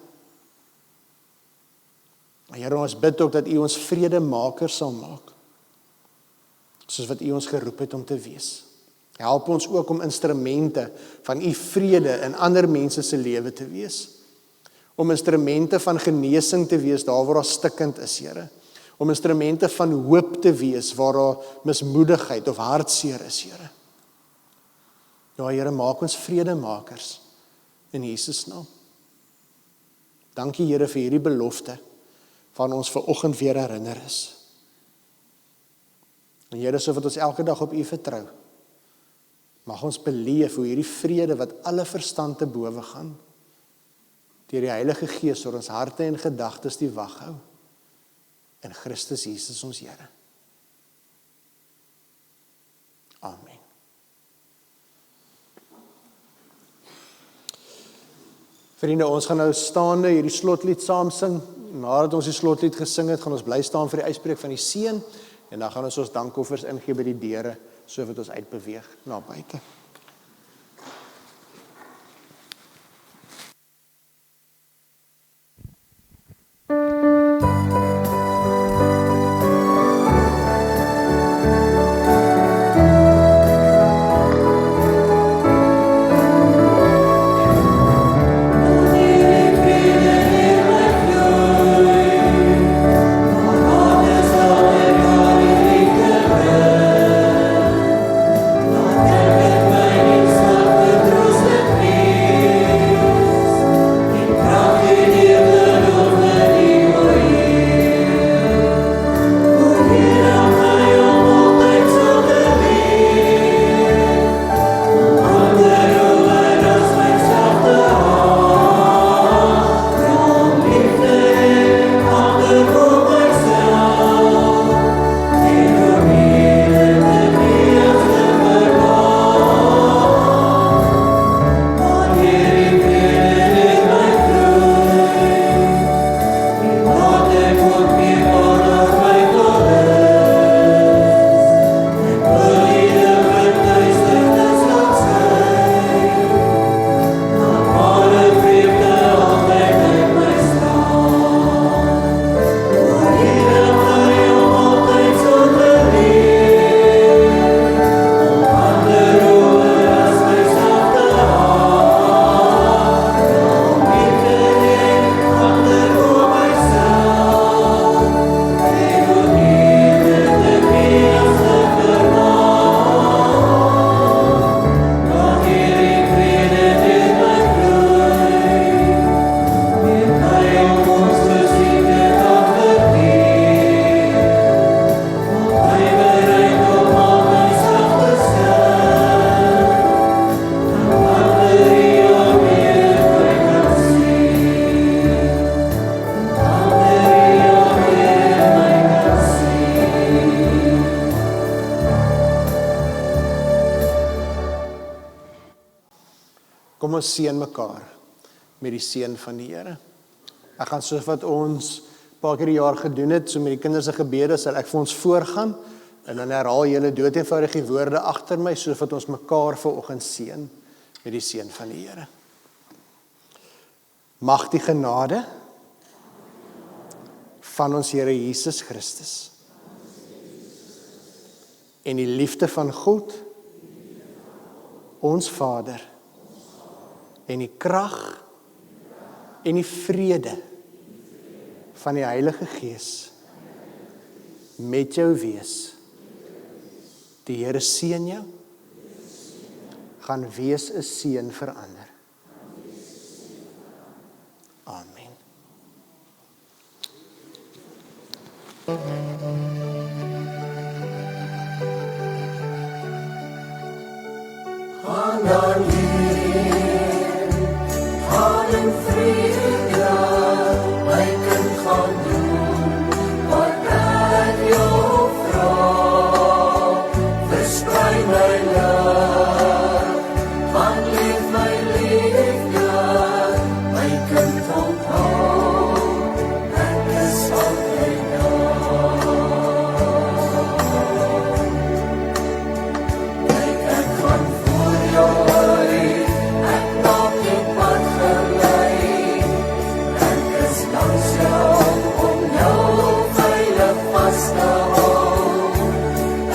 Here, ons bid ook dat U ons vredemaker sal maak, soos wat U ons geroep het om te wees. Help ons ook om instrumente van U vrede in ander mense se lewe te wees. Om instrumente van genesing te wees daar waar daar stikkend is, Here. Om instrumente van hoop te wees waar daar mismoedigheid of hartseer is, Here. Ja, Here, maak ons vredemakers in Jesus naam. Dankie, Here, vir hierdie belofte van ons vanoggend weer herinner is. En Here, so wat ons elke dag op U vertrou, mag ons beleef hoe hierdie vrede wat alle verstand te bowe gaan, deur die Heilige Gees oor ons harte en gedagtes die wag hou, in Christus Jesus ons Here. Amen. Vriende, ons gaan nou staande hierdie slotlied saam sing. Nadat ons die slotlied gesing het, gaan ons bly staan vir die uitspreek van die seën, en dan gaan ons dankoffers ingee by die deure, so wat ons uitbeweeg na buite. Amen. Kom ons seën mekaar met die seën van die Here. Ek gaan soos wat ons 'n paar keer die jaar gedoen het, so met die kinders se gebede, sal ek vir ons voorgaan, en dan herhaal julle doeteenvoudig die woorde agter my, soos wat ons mekaar vanoggend seën met die seën van die Here. Mag die genade van ons Here Jesus Christus en die liefde van God, ons Vader, en die krag en die vrede van die Heilige Gees met jou wees. Die Here seën jou, gaan wees 'n seën vir ander. Amen. Gaan dan hier, gaan in vrede, my kind gaan doen, wat ek jou vra. Versprei my lig, gaan leef my liefde, my kind onthou, ek is altyd daar. Kyk, ek gaan voor jou uit, ek maak die pad gelei, ek is langs jou om jou veilig vas te hou.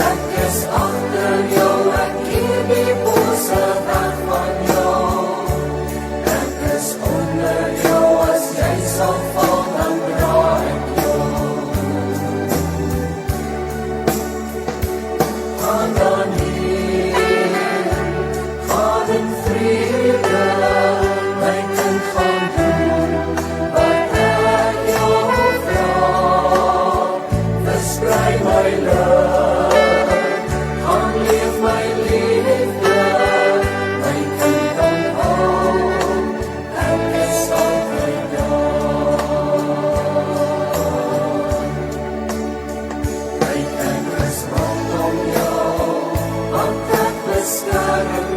Ek is agter jou, ek keer die bose weg van jou. Ek is onder jou, as jy sal val, dan dra ek jou. Gaan dan hier, gaan in vrede, my kind gaan doen, wat ek jou vra. Versprei my lig, gaan leef my liefde, my kind onthou, ek is altyd daar. My kind is rondom jou, want ek beskerm